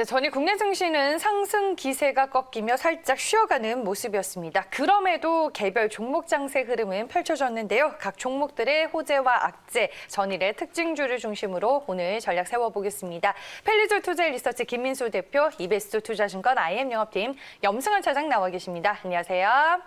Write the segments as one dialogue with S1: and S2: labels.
S1: 네, 전일 국내 증시는 상승 기세가 꺾이며 살짝 쉬어가는 모습이었습니다. 그럼에도 개별 종목 장세 흐름은 펼쳐졌는데요. 각 종목들의 호재와 악재, 전일의 특징주를 중심으로 오늘 전략 세워보겠습니다. 펠리조 투자일 리서치 김민수 대표, 이베스트 투자증권 IM 영업팀 염승환 차장 나와 계십니다. 안녕하세요.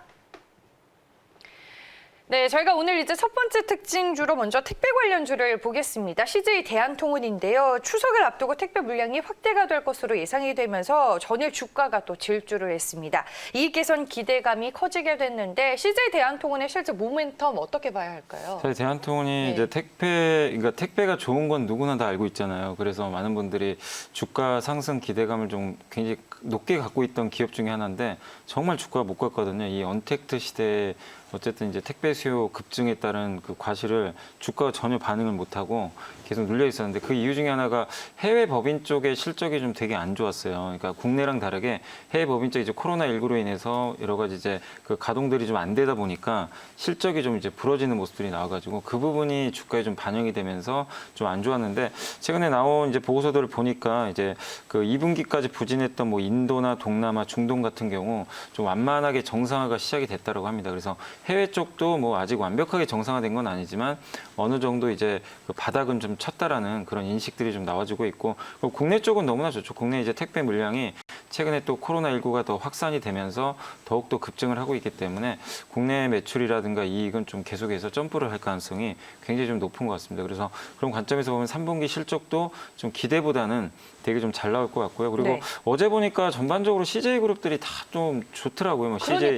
S1: 네, 저희가 오늘 이제 첫 번째 특징주로 먼저 택배 관련주를 보겠습니다. CJ 대한통운인데요. 추석을 앞두고 택배 물량이 확대가 될 것으로 예상이 되면서 전일 주가가 또 질주를 했습니다. 이익 개선 기대감이 커지게 됐는데 CJ 대한통운의 실제 모멘텀 어떻게 봐야 할까요?
S2: 사실 대한통운이 이제 그러니까 택배가 좋은 건 누구나 다 알고 있잖아요. 그래서 많은 분들이 주가 상승 기대감을 좀 굉장히 높게 갖고 있던 기업 중에 하나인데 정말 주가가 못 갔거든요. 이 언택트 시대에 어쨌든 이제 택배 수요 급증에 따른 그 과실을 주가가 전혀 반응을 못하고 계속 눌려 있었는데 그 이유 중에 하나가 해외 법인 쪽의 실적이 좀 되게 안 좋았어요. 그러니까 국내랑 다르게 해외 법인 쪽 이제 코로나19로 인해서 여러 가지 이제 그 가동들이 좀 안 되다 보니까 실적이 좀 이제 부러지는 모습들이 나와가지고 그 부분이 주가에 좀 반영이 되면서 좀 안 좋았는데 최근에 나온 이제 보고서들을 보니까 이제 그 2분기까지 부진했던 뭐 인도나 동남아, 중동 같은 경우 좀 완만하게 정상화가 시작이 됐다고 합니다. 그래서 해외 쪽도 뭐 아직 완벽하게 정상화된 건 아니지만 어느 정도 이제 그 바닥은 좀 쳤다라는 그런 인식들이 좀 나와주고 있고 국내 쪽은 너무나 좋죠. 국내 이제 택배 물량이 최근에 또 코로나19가 더 확산이 되면서 더욱더 급증을 하고 있기 때문에 국내 매출이라든가 이익은 좀 계속해서 점프를 할 가능성이 굉장히 좀 높은 것 같습니다. 그래서 그런 관점에서 보면 3분기 실적도 좀 기대보다는 되게 좀 잘 나올 것 같고요. 그리고
S1: 네.
S2: 어제 보니까 전반적으로 CJ 그룹들이 다 좀 좋더라고요. 뭐 CJ,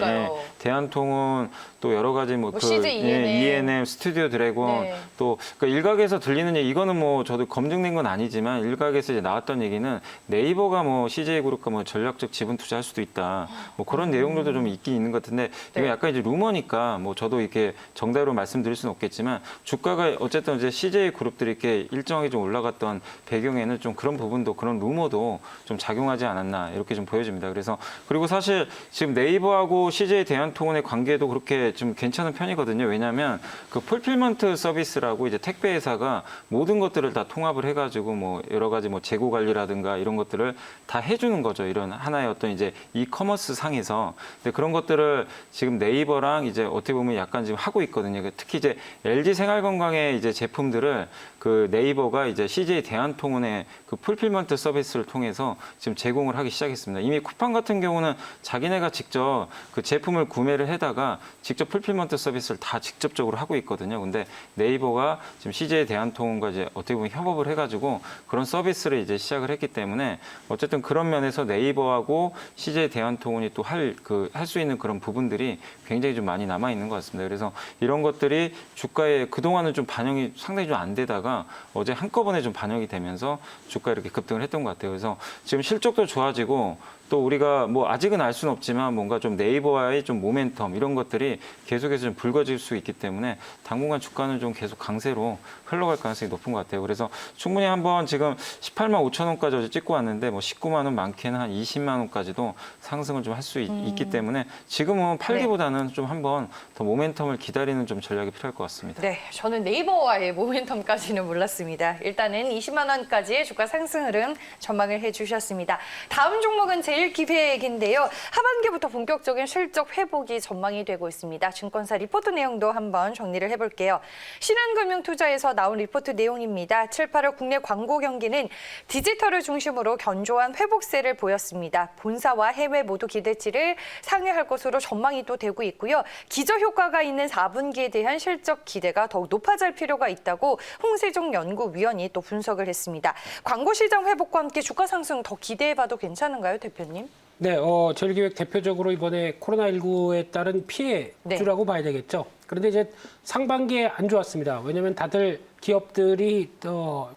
S2: 대한통운 또 여러 가지 뭐
S1: CJ
S2: ENM, 스튜디오 드래곤
S1: 네.
S2: 또 그러니까 일각에서 들리는 얘기 이거는 뭐 저도 검증된 건 아니지만 일각에서 이제 나왔던 얘기는 네이버가 뭐 CJ 그룹과 뭐 전략적 지분 투자할 수도 있다. 뭐 그런 내용들도 좀 있긴 있는 것 같은데 이거
S1: 네.
S2: 약간 이제 루머니까 뭐 저도 이렇게 정답으로 말씀드릴 수는 없겠지만 주가가 어쨌든 이제 CJ 그룹들이 이렇게 일정하게 좀 올라갔던 배경에는 좀 그런 부분도 그런 루머도 좀 작용하지 않았나 이렇게 좀 보여집니다. 그래서 그리고 사실 지금 네이버하고 CJ 대한통운의 관계도 그렇게 좀 괜찮은 편이거든요. 왜냐하면 그 풀필먼트 서비스라고 이제 택배 회사가 모든 것들을 다 통합을 해가지고 뭐 여러 가지 뭐 재고 관리라든가 이런 것들을 다 해주는 거죠. 이런 하나의 어떤 이제 이커머스 상에서. 근데 그런 것들을 지금 네이버랑 이제 어떻게 보면 약간 지금 하고 있거든요. 특히 이제 LG 생활건강의 이제 제품들을 그 네이버가 이제 CJ 대한통운의 그 풀필먼트 서비스를 통해서 지금 제공을 하기 시작했습니다. 이미 쿠팡 같은 경우는 자기네가 직접 그 제품을 구매를 해다가 직접 풀필먼트 서비스를 다 직접적으로 하고 있거든요. 근데 네이버가 지금 CJ 대한통운과 이제 어떻게 보면 협업을 해가지고 그런 서비스를 이제 시작을 했기 때문에 어쨌든 그런 면에서 네이버하고 CJ 대한통운이 또 할 수 있는 그런 부분들이 굉장히 좀 많이 남아 있는 것 같습니다. 그래서 이런 것들이 주가에 그동안은 좀 반영이 상당히 좀 안 되다가 어제 한꺼번에 좀 반영이 되면서 주가 이렇게 급등을 했던 것 같아요. 그래서 지금 실적도 좋아지고 또 우리가 뭐 아직은 알 수는 없지만 뭔가 좀 네이버와의 좀 모멘텀 이런 것들이 계속해서 좀 불거질 수 있기 때문에 당분간 주가는 좀 계속 강세로 흘러갈 가능성이 높은 것 같아요. 그래서 충분히 한번 지금 18만 5천 원까지 어제 찍고 왔는데 뭐 19만 원 많게는 한 20만 원까지도 상승을 좀 할 수 있기 때문에 지금은 팔기보다는 좀 한번 더 모멘텀을 기다리는 좀 전략이 필요할 것 같습니다.
S1: 네, 저는 네이버와의 모멘텀까지는 몰랐습니다. 일단은 20만 원까지의 주가 상승 흐름 전망을 해주셨습니다. 다음 종목은 제일기획인데요. 하반기부터 본격적인 실적 회복이 전망이 되고 있습니다. 증권사 리포트 내용도 한번 정리를 해볼게요. 신한금융투자에서 나온 리포트 내용입니다. 7, 8월 국내 광고 경기는 디지털을 중심으로 견조한 회복세를 보였습니다. 본사와 해외 모두 기대치를 상회할 것으로 전망이 또 되고 있고요. 기저효과가 있는 4분기에 대한 실적 기대가 더욱 높아질 필요가 있다고 홍세종 연구위원이 또 분석을 했습니다. 광고 시장 회복과 함께 주가 상승 더 기대해봐도 괜찮은가요, 대표님?
S3: 네, 제일기획 대표적으로 이번에 코로나19에 따른 피해주라고 봐야 되겠죠. 그런데 이제 상반기에 안 좋았습니다. 왜냐하면 다들 기업들이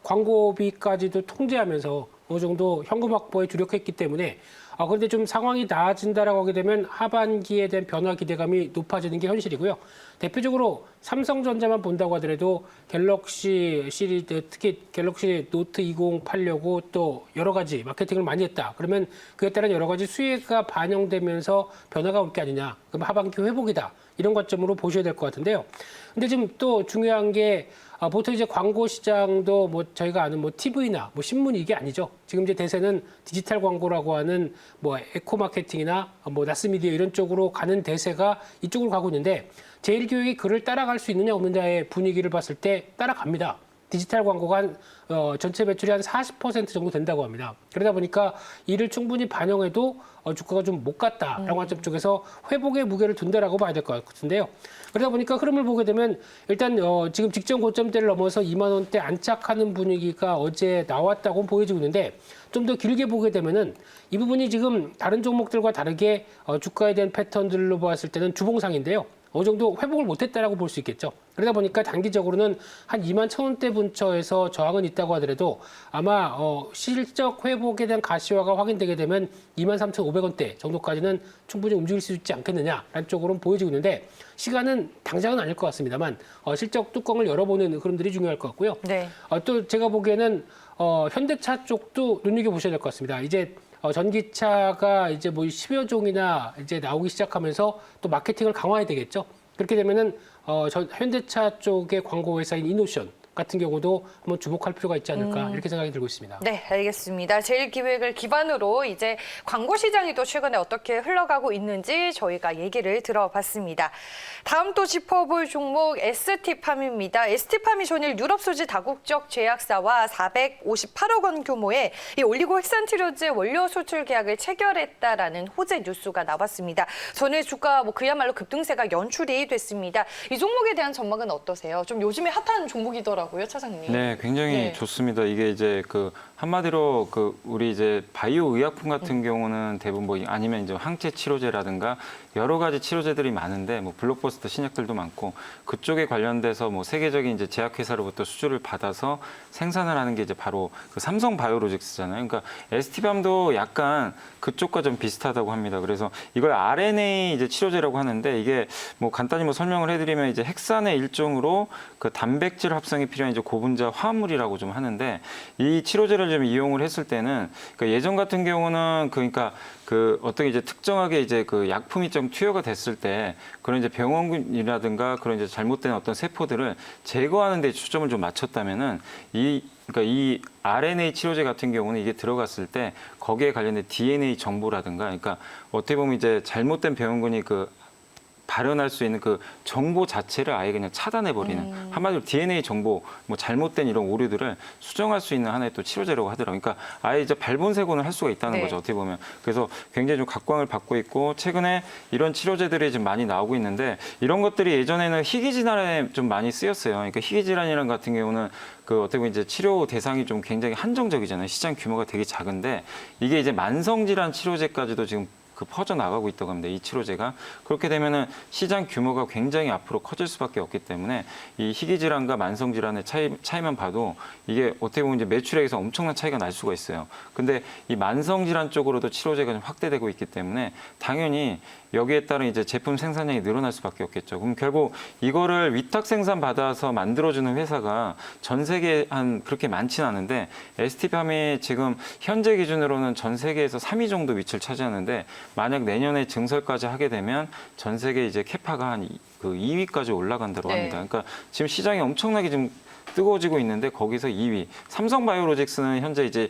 S3: 광고비까지도 통제하면서 어느 정도 현금 확보에 주력했기 때문에 그런데 좀 상황이 나아진다라고 하게 되면 하반기에 대한 변화 기대감이 높아지는 게 현실이고요. 대표적으로 삼성전자만 본다고 하더라도 갤럭시 시리즈, 특히 갤럭시 노트 20 팔려고 또 여러 가지 마케팅을 많이 했다. 그러면 그에 따른 여러 가지 수혜가 반영되면서 변화가 올 게 아니냐. 그럼 하반기 회복이다. 이런 관점으로 보셔야 될 것 같은데요. 근데 지금 또 중요한 게 보통 이제 광고 시장도 뭐 저희가 아는 뭐 TV나 뭐 신문 이게 아니죠. 지금 이제 대세는 디지털 광고라고 하는 뭐 에코 마케팅이나 뭐 나스미디어 이런 쪽으로 가는 대세가 이쪽으로 가고 있는데 제일교육이 그를 따라갈 수 있느냐 없느냐의 분위기를 봤을 때 따라갑니다. 디지털 광고가 한 전체 매출이 한 40% 정도 된다고 합니다. 그러다 보니까 이를 충분히 반영해도 주가가 좀 못 갔다라고 관점 쪽에서 회복의 무게를 둔다라고 봐야 될 것 같은데요. 그러다 보니까 흐름을 보게 되면 일단 지금 직전 고점대를 넘어서 2만 원대 안착하는 분위기가 어제 나왔다고 보여지고 있는데 좀 더 길게 보게 되면은 이 부분이 지금 다른 종목들과 다르게 주가에 대한 패턴들로 봤을 때는 주봉상인데요. 어느 정도 회복을 못했다라고 볼 수 있겠죠. 그러다 보니까 단기적으로는 한 2만 1,000원대 근처에서 저항은 있다고 하더라도 아마 실적 회복에 대한 가시화가 확인되게 되면 23,500원대 정도까지는 충분히 움직일 수 있지 않겠느냐라는 쪽으로는 보여지고 있는데 시간은 당장은 아닐 것 같습니다만 실적 뚜껑을 열어보는 흐름들이 중요할 것 같고요.
S1: 네.
S3: 또 제가 보기에는 현대차 쪽도 눈여겨보셔야 될 것 같습니다. 이제 전기차가 이제 뭐 10여 종이나 이제 나오기 시작하면서 또 마케팅을 강화해야 되겠죠. 그렇게 되면은 현대차 쪽의 광고 회사인 이노션 같은 경우도 한번 주목할 필요가 있지 않을까 이렇게 생각이 들고 있습니다.
S1: 네, 알겠습니다. 제일기획을 기반으로 이제 광고 시장이 또 최근에 어떻게 흘러가고 있는지 저희가 얘기를 들어봤습니다. 다음 또 짚어볼 종목 ST팜입니다. ST팜이 전일 유럽 소재 다국적 제약사와 458억 원 규모의 이 올리고 핵산티로제 원료 수출 계약을 체결했다라는 호재 뉴스가 나왔습니다. 전일 주가 그야말로 급등세가 연출이 됐습니다. 이 종목에 대한 전망은 어떠세요? 좀 요즘에 핫한 종목이더라고요. 차장님.
S2: 네, 굉장히
S1: 네.
S2: 좋습니다. 이게 이제 한마디로 우리 이제 바이오 의약품 같은 경우는 대부분 아니면 이제 항체 치료제라든가 여러 가지 치료제들이 많은데 블록버스터 신약들도 많고 그쪽에 관련돼서 세계적인 이제 제약회사로부터 수주를 받아서 생산을 하는 게 이제 바로 삼성 바이오로직스잖아요. 그러니까 ST팜도 약간 그쪽과 좀 비슷하다고 합니다. 그래서 이걸 RNA 이제 치료제라고 하는데 이게 간단히 설명을 해드리면 이제 핵산의 일종으로 그 단백질 합성이 필요한 이제 고분자 화합물이라고 좀 하는데 이 치료제를 좀 이용을 했을 때는 예전 같은 경우는 어떻게 이제 특정하게 이제 약품이 좀 투여가 됐을 때 그런 이제 병원이라든가 그런 이제 잘못된 어떤 세포들을 제거하는 데 초점을 좀 맞췄다면은 그러니까 이 RNA 치료제 같은 경우는 이게 들어갔을 때 거기에 관련된 DNA 정보라든가 그러니까 어떻게 보면 이제 잘못된 병원군이 발현할 수 있는 그 정보 자체를 아예 그냥 차단해버리는 한마디로 DNA 정보, 잘못된 이런 오류들을 수정할 수 있는 하나의 또 치료제라고 하더라고요. 그러니까 아예 이제 발본색원을 할 수가 있다는
S1: 네.
S2: 거죠. 어떻게 보면. 그래서 굉장히 좀 각광을 받고 있고 최근에 이런 치료제들이 좀 많이 나오고 있는데 이런 것들이 예전에는 희귀질환에 좀 많이 쓰였어요. 그러니까 희귀질환이란 같은 경우는 어떻게 보면 이제 치료 대상이 좀 굉장히 한정적이잖아요. 시장 규모가 되게 작은데 이게 이제 만성질환 치료제까지도 지금 퍼져나가고 있다고 합니다. 이 치료제가. 그렇게 되면은 시장 규모가 굉장히 앞으로 커질 수밖에 없기 때문에 이 희귀질환과 만성질환의 차이만 봐도 이게 어떻게 보면 이제 매출액에서 엄청난 차이가 날 수가 있어요. 근데 이 만성질환 쪽으로도 치료제가 좀 확대되고 있기 때문에 당연히 여기에 따른 이제 제품 생산량이 늘어날 수밖에 없겠죠. 그럼 결국 이거를 위탁 생산 받아서 만들어주는 회사가 전 세계에 그렇게 많지는 않은데 ST팜이 지금 현재 기준으로는 전 세계에서 3위 정도 위치를 차지하는데 만약 내년에 증설까지 하게 되면 전 세계 이제 캐파가 한 2위까지 올라간다고 합니다. 그러니까 지금 시장이 엄청나게 지금 뜨거워지고 있는데 거기서 2위. 삼성바이오로직스는 현재 이제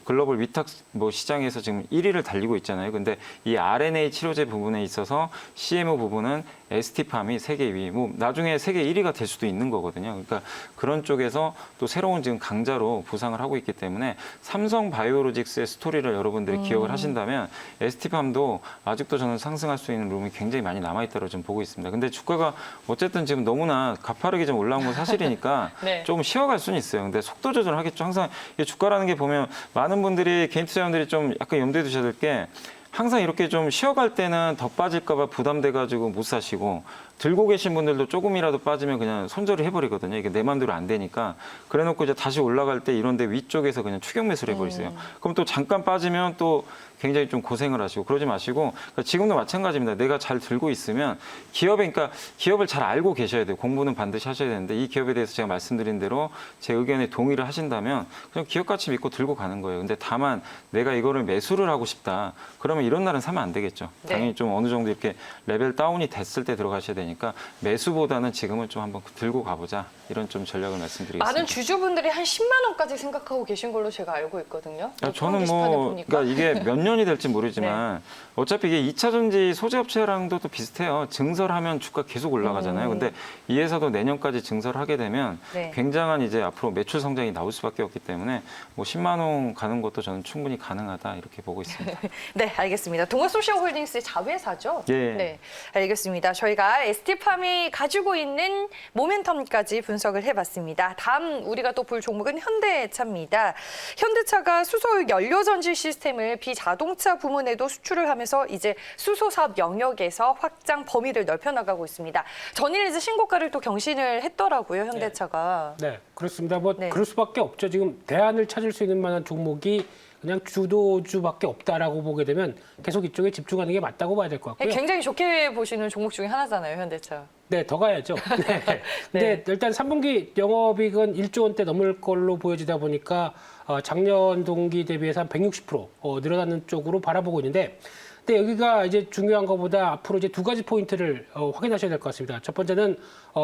S2: 글로벌 위탁 시장에서 지금 1위를 달리고 있잖아요. 근데 이 RNA 치료제 부분에 있어서 CMO 부분은 ST팜이 세계 2위. 나중에 세계 1위가 될 수도 있는 거거든요. 그러니까 그런 쪽에서 또 새로운 지금 강자로 부상을 하고 있기 때문에 삼성바이오로직스의 스토리를 여러분들이 기억을 하신다면 ST팜도 아직도 저는 상승할 수 있는 룸이 굉장히 많이 남아있다고 좀 보고 있습니다. 근데 주가가 어쨌든 지금 너무나 가파르게 좀 올라온 건 사실이니까
S1: 네.
S2: 조금 쉬어갈 수는 있어요. 근데 속도 조절을 하겠죠. 항상 이 주가라는 게 보면 많은 분들이 개인 투자자분들이 좀 약간 염두에 두셔야 될 게 항상 이렇게 좀 쉬어갈 때는 더 빠질까 봐 부담돼가지고 못 사시고 들고 계신 분들도 조금이라도 빠지면 그냥 손절을 해버리거든요. 이게 내 맘대로 안 되니까. 그래놓고 이제 다시 올라갈 때 이런데 위쪽에서 그냥 추격 매수를 해버리세요. 그럼 또 잠깐 빠지면 또 굉장히 좀 고생을 하시고 그러지 마시고 그러니까 지금도 마찬가지입니다. 내가 잘 들고 있으면 그러니까 기업을 잘 알고 계셔야 돼요. 공부는 반드시 하셔야 되는데 이 기업에 대해서 제가 말씀드린 대로 제 의견에 동의를 하신다면 그냥 기업 가치 믿고 들고 가는 거예요. 근데 다만 내가 이거를 매수를 하고 싶다. 그러면 이런 날은 사면 안 되겠죠. 당연히 좀 어느 정도 이렇게 레벨 다운이 됐을 때 들어가셔야 되니까 매수보다는 지금은 좀 한번 들고 가보자. 이런 좀 전략을 말씀드리겠습니다.
S1: 많은 주주분들이 한 10만 원까지 생각하고 계신 걸로 제가 알고 있거든요.
S2: 저는
S1: 게시판에 보니까.
S2: 그러니까 이게 몇 년이 될지 모르지만 어차피 이게 2차 전지 소재업체랑도 또 비슷해요. 증설을 하면 주가 계속 올라가잖아요. 근데 이 회사도 내년까지 증설을 하게 되면 굉장한 이제 앞으로 매출 성장이 나올 수밖에 없기 때문에 뭐 10만 원 가는 것도 저는 충분히 가능하다 이렇게 보고 있습니다.
S1: 네, 알겠습니다. 동아소시아홀딩스의 자회사죠?
S2: 예.
S1: 네, 알겠습니다. 저희가 ST팜이 가지고 있는 모멘텀까지 분석을 해봤습니다. 다음 우리가 또 볼 종목은 현대차입니다. 현대차가 수소 연료전지 시스템을 비자동차 부문에도 수출을 하면서 이제 수소 사업 영역에서 확장 범위를 넓혀나가고 있습니다. 전일 이제 신고가를 또 경신을 했더라고요, 현대차가.
S3: 네, 그렇습니다. 뭐
S1: 네.
S3: 그럴 수밖에 없죠. 지금 대안을 찾을 수 있는 만한 종목이 그냥 주도주밖에 없다라고 보게 되면 계속 이쪽에 집중하는 게 맞다고 봐야 될 것 같고요.
S1: 굉장히 좋게 보시는 종목 중에 하나잖아요, 현대차.
S3: 네, 더 가야죠. 네. 근데 일단 3분기 영업이익은 1조 원대 넘을 걸로 보여지다 보니까 작년 동기 대비해서 한 160% 늘어나는 쪽으로 바라보고 있는데 근데 여기가 이제 중요한 것보다 앞으로 이제 두 가지 포인트를 확인하셔야 될 것 같습니다. 첫 번째는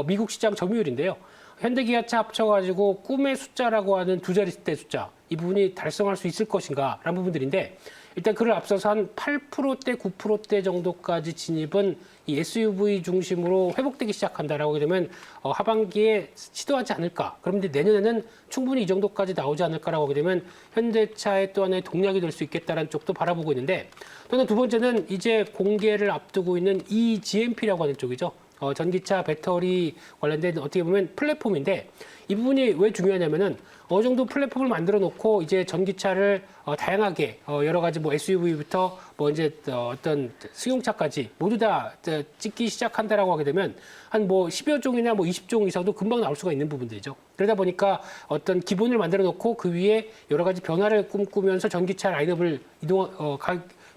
S3: 미국 시장 점유율인데요. 현대기아차 합쳐가지고 꿈의 숫자라고 하는 두 자릿대 숫자 이 부분이 달성할 수 있을 것인가라는 부분들인데 일단 그를 앞서서 한 8%대, 9%대 정도까지 진입은 이 SUV 중심으로 회복되기 시작한다라고 하게 되면 하반기에 시도하지 않을까. 그런데 내년에는 충분히 이 정도까지 나오지 않을까라고 하게 되면 현대차의 또 하나의 동력이 될 수 있겠다라는 쪽도 바라보고 있는데 또는 두 번째는 이제 공개를 앞두고 있는 eGMP라고 하는 쪽이죠. 전기차 배터리 관련된 어떻게 보면 플랫폼인데 이 부분이 왜 중요하냐면은 어느 정도 플랫폼을 만들어 놓고 이제 전기차를 다양하게 여러 가지 뭐 SUV부터 뭐 이제 어떤 승용차까지 모두 다 찍기 시작한다라고 하게 되면 한 뭐 10여 종이나 뭐 20종 이상도 금방 나올 수가 있는 부분들이죠. 그러다 보니까 어떤 기본을 만들어 놓고 그 위에 여러 가지 변화를 꿈꾸면서 전기차 라인업을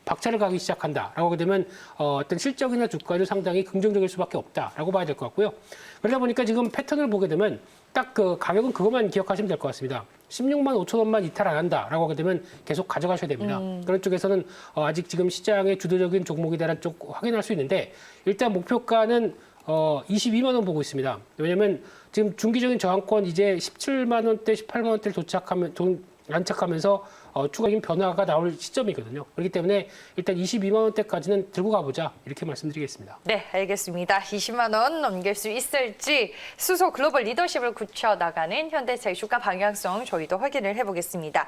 S3: 박차를 가기 시작한다라고 하게 되면 어떤 실적이나 주가도 상당히 긍정적일 수밖에 없다라고 봐야 될 것 같고요. 그러다 보니까 지금 패턴을 보게 되면 딱 그 가격은 그것만 기억하시면 될 것 같습니다. 16만 5천 원만 이탈 안 한다라고 하게 되면 계속 가져가셔야 됩니다. 그런 쪽에서는 아직 지금 시장의 주도적인 종목이다라는 쪽 확인할 수 있는데 일단 목표가는 22만 원 보고 있습니다. 왜냐하면 지금 중기적인 저항권 이제 17만 원대, 18만 원대를 안착하면서 추가적인 변화가 나올 시점이거든요. 그렇기 때문에 일단 22만 원대까지는 들고 가보자 이렇게 말씀드리겠습니다.
S1: 네, 알겠습니다. 20만 원 넘길 수 있을지 수소 글로벌 리더십을 굳혀나가는 현대차의 주가 방향성 저희도 확인을 해보겠습니다.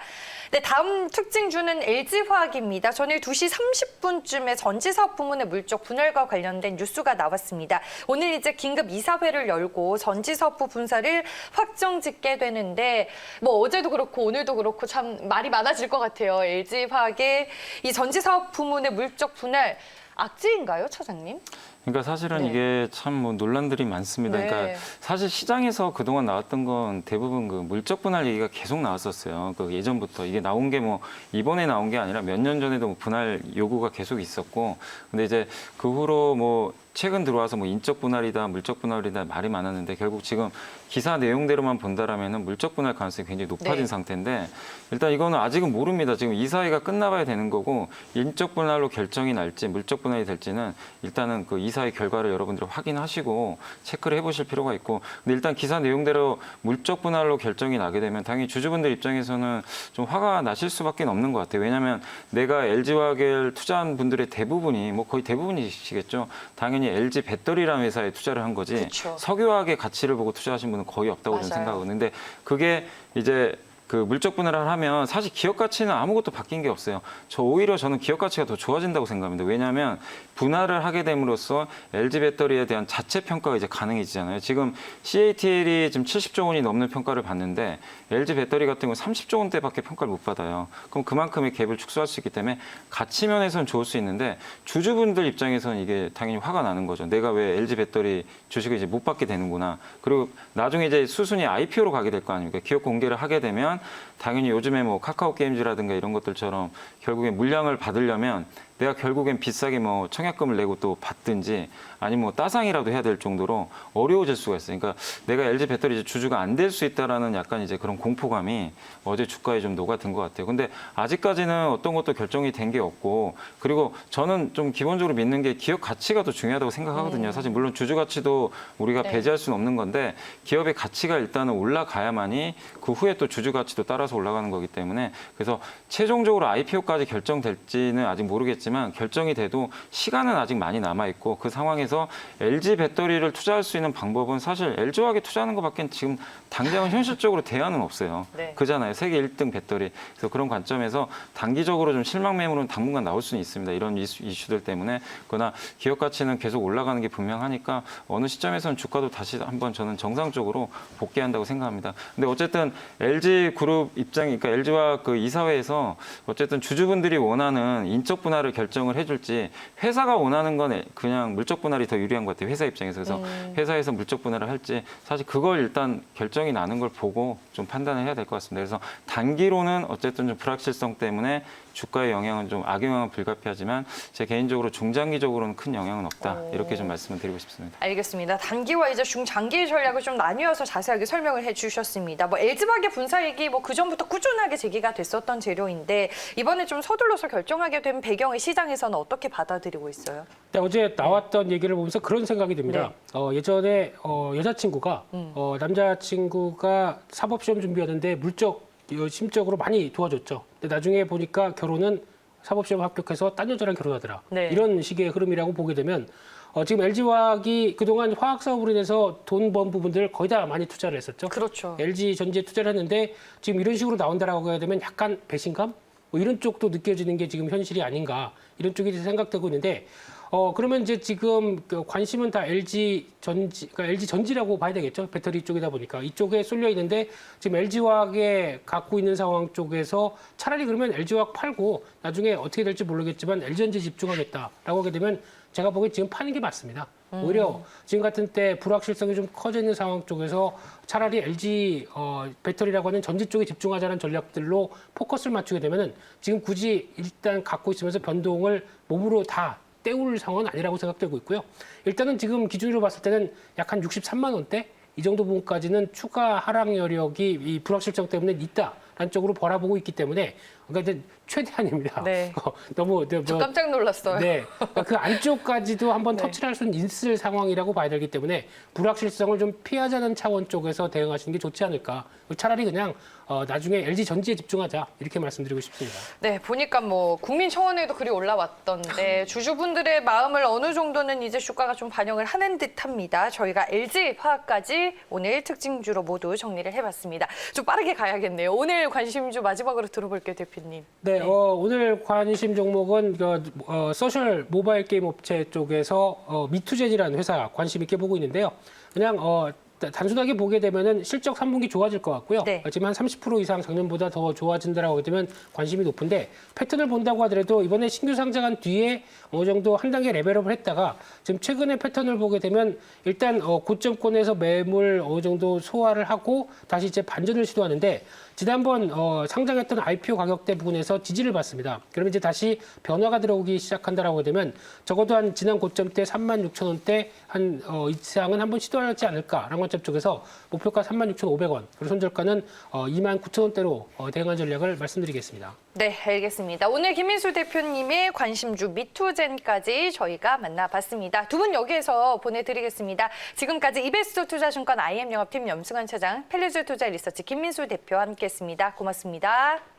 S1: 네, 다음 특징주는 LG화학입니다. 전일 2시 30분쯤에 전지사업 부문의 물적 분할과 관련된 뉴스가 나왔습니다. 오늘 이제 긴급 이사회를 열고 전지사업부 분사를 확정 짓게 되는데 뭐 어제도 그렇고 오늘도 그렇고 참 말이 많아질 것 같아요. LG화학의 이 전지사업 부문의 물적 분할 악재인가요, 차장님?
S2: 그러니까 사실은 이게 참 뭐 논란들이 많습니다. 그러니까 사실 시장에서 그동안 나왔던 건 대부분 그 물적 분할 얘기가 계속 나왔었어요. 그 예전부터 이게 나온 게 뭐 이번에 나온 게 아니라 몇 년 전에도 뭐 분할 요구가 계속 있었고, 근데 이제 그 후로 뭐 최근 들어와서 뭐 인적 분할이다, 물적 분할이다 말이 많았는데 결국 지금 기사 내용대로만 본다라면은 물적 분할 가능성이 굉장히 높아진 상태인데 일단 이거는 아직은 모릅니다. 지금 이사회가 끝나봐야 되는 거고 인적 분할로 결정이 날지 물적 분할이 될지는 일단은 그 이사회 결과를 여러분들이 확인하시고 체크를 해보실 필요가 있고, 근데 일단 기사 내용대로 물적 분할로 결정이 나게 되면 당연히 주주분들 입장에서는 좀 화가 나실 수밖에 없는 것 같아요. 왜냐하면 내가 LG화학을 투자한 분들의 대부분이 뭐 거의 대부분이시겠죠. 당연히 LG 배터리라는 회사에 투자를 한 거지
S1: 그쵸.
S2: 석유화학의 가치를 보고 투자하신 분은 거의 없다고 저는 생각하거든요. 근데 그게 이제 그 물적 분할을 하면 사실 기업 가치는 아무것도 바뀐 게 없어요. 오히려 저는 기업 가치가 더 좋아진다고 생각합니다. 왜냐하면 분할을 하게 됨으로써 LG 배터리에 대한 자체 평가가 이제 가능해지잖아요. 지금 CATL이 지금 70조 원이 넘는 평가를 받는데 LG 배터리 같은 경우 30조 원대밖에 평가를 못 받아요. 그럼 그만큼의 갭을 축소할 수 있기 때문에 가치 면에서는 좋을 수 있는데 주주분들 입장에서는 이게 당연히 화가 나는 거죠. 내가 왜 LG 배터리 주식을 이제 못 받게 되는구나. 그리고 나중에 이제 수순이 IPO로 가게 될 거 아닙니까? 기업 공개를 하게 되면 있지만 당연히 요즘에 뭐 카카오 게임즈라든가 이런 것들처럼 결국에 물량을 받으려면 내가 결국엔 비싸게 뭐 청약금을 내고 또 받든지 아니면 뭐 따상이라도 해야 될 정도로 어려워질 수가 있어요. 그러니까 내가 LG 배터리 이제 주주가 안 될 수 있다라는 약간 이제 그런 공포감이 어제 주가에 좀 녹아든 것 같아요. 근데 아직까지는 어떤 것도 결정이 된 게 없고 그리고 저는 좀 기본적으로 믿는 게 기업 가치가 더 중요하다고 생각하거든요. 사실 물론 주주 가치도 우리가
S1: 네.
S2: 배제할 수는 없는 건데 기업의 가치가 일단은 올라가야만이 그 후에 또 주주 가치도 따라서 올라가는 거기 때문에 그래서 최종적으로 IPO까지 결정될지는 아직 모르겠지만 결정이 돼도 시간은 아직 많이 남아 있고 그 상황에서 LG 배터리를 투자할 수 있는 방법은 사실 LG화학에 투자하는 것밖에 지금 당장은 현실적으로 대안은 없어요.
S1: 네.
S2: 그잖아요. 세계 1등 배터리. 그래서 그런 관점에서 단기적으로 좀 실망 매물은 당분간 나올 수는 있습니다. 이런 이슈들 때문에. 그러나 기업 가치는 계속 올라가는 게 분명하니까 어느 시점에서는 주가도 다시 한번 저는 정상적으로 복귀한다고 생각합니다. 근데 어쨌든 LG 그룹 입장이 그러니까 LG화학 그 이사회에서 어쨌든 주주분들이 원하는 인적 분할을 결정을 해줄지 회사가 원하는 건 그냥 물적 분할이 더 유리한 것 같아요. 회사 입장에서. 그래서 회사에서 물적 분할을 할지 사실 그걸 일단 결정이 나는 걸 보고 좀 판단을 해야 될 것 같습니다. 그래서 단기로는 어쨌든 좀 불확실성 때문에 주가의 영향은 좀 악영향은 불가피하지만 제 개인적으로 중장기적으로는 큰 영향은 없다. 이렇게 좀 말씀을 드리고 싶습니다.
S1: 알겠습니다. 단기와 이제 중장기 전략을 좀 나뉘어서 자세하게 설명을 해주셨습니다. 뭐 LG화학의 분사액이 뭐 그전부터 꾸준하게 제기가 됐었던 재료인데 이번에 좀 서둘러서 결정하게 된 배경을 시장에서는 어떻게 받아들이고 있어요?
S3: 네, 어제 나왔던 얘기를 보면서 그런 생각이 듭니다. 예전에 여자친구가 남자친구가 사법시험 준비하는데 심적으로 많이 도와줬죠. 근데 나중에 보니까 결혼은 사법시험 합격해서 딴 여자랑 결혼하더라.
S1: 네.
S3: 이런 식의 흐름이라고 보게 되면 지금 LG화학이 그동안 화학 사업으로 인해서 돈 번 부분들 거의 다 많이 투자를 했었죠.
S1: 그렇죠.
S3: LG 전지에 투자를 했는데 지금 이런 식으로 나온다라고 해야 되면 약간 배신감? 뭐 이런 쪽도 느껴지는 게 지금 현실이 아닌가 이런 쪽이 생각되고 있는데 그러면 이제 지금 그 관심은 다 LG 전지, 그러니까 LG 전지라고 봐야 되겠죠. 배터리 쪽이다 보니까 이쪽에 쏠려 있는데 지금 LG화학에 갖고 있는 상황 쪽에서 차라리 그러면 LG화학 팔고 나중에 어떻게 될지 모르겠지만 LG전지 집중하겠다라고 하게 되면 제가 보기엔 지금 파는 게 맞습니다. 오히려 지금 같은 때 불확실성이 좀 커져 있는 상황 쪽에서 차라리 LG 배터리라고 하는 전지 쪽에 집중하자는 전략들로 포커스를 맞추게 되면은 지금 굳이 일단 갖고 있으면서 변동을 몸으로 다 때울 상황은 아니라고 생각되고 있고요. 일단은 지금 기준으로 봤을 때는 약 한 63만 원대 이 정도 부분까지는 추가 하락 여력이 이 불확실성 때문에 있다라는 쪽으로 바라보고 있기 때문에 그러니까 이제 최대한입니다.
S1: 네.
S3: 너무
S1: 저 깜짝 놀랐어요.
S3: 네, 그러니까 그 안쪽까지도 한번 터치를 할 수는 있을 상황이라고 봐야 되기 때문에 불확실성을 좀 피하자는 차원 쪽에서 대응하시는 게 좋지 않을까. 차라리 그냥 나중에 LG 전지에 집중하자 이렇게 말씀드리고 싶습니다.
S1: 네, 보니까 뭐 국민청원에도 글이 올라왔던데 주주분들의 마음을 어느 정도는 이제 주가가 좀 반영을 하는 듯합니다. 저희가 LG화학까지 오늘 특징주로 모두 정리를 해봤습니다. 좀 빠르게 가야겠네요. 오늘 관심주 마지막으로 들어볼게요, 대표님.
S3: 네, 오늘 관심 종목은 소셜 모바일 게임 업체 쪽에서 미투젠이라는 회사 관심 있게 보고 있는데요. 그냥 단순하게 보게 되면은 실적 3분기 좋아질 것 같고요.
S1: 네.
S3: 지금 한 30% 이상 작년보다 더 좋아진다라고 하게 되면 관심이 높은데 패턴을 본다고 하더라도 이번에 신규 상장한 뒤에 어느 정도 한 단계 레벨업을 했다가 지금 최근에 패턴을 보게 되면 일단 고점권에서 매물 어느 정도 소화를 하고 다시 이제 반전을 시도하는데 지난번 상장했던 IPO 가격대 부분에서 지지를 받습니다. 그러면 이제 다시 변화가 들어오기 시작한다라고 되면 적어도 한 지난 고점대 36,000원대 한 이상은 한번 시도하지 않을까라는 관점 쪽에서 목표가 36,500원 그리고 손절가는 29,000원대로 대응한 전략을 말씀드리겠습니다.
S1: 네, 알겠습니다. 오늘 김민수 대표님의 관심주 미투젠까지 저희가 만나봤습니다. 두 분 여기에서 보내드리겠습니다. 지금까지 이베스트 투자증권 IM 영업팀 염승환 차장, 펠리즈 투자 리서치 김민수 대표와 함께했습니다. 고맙습니다.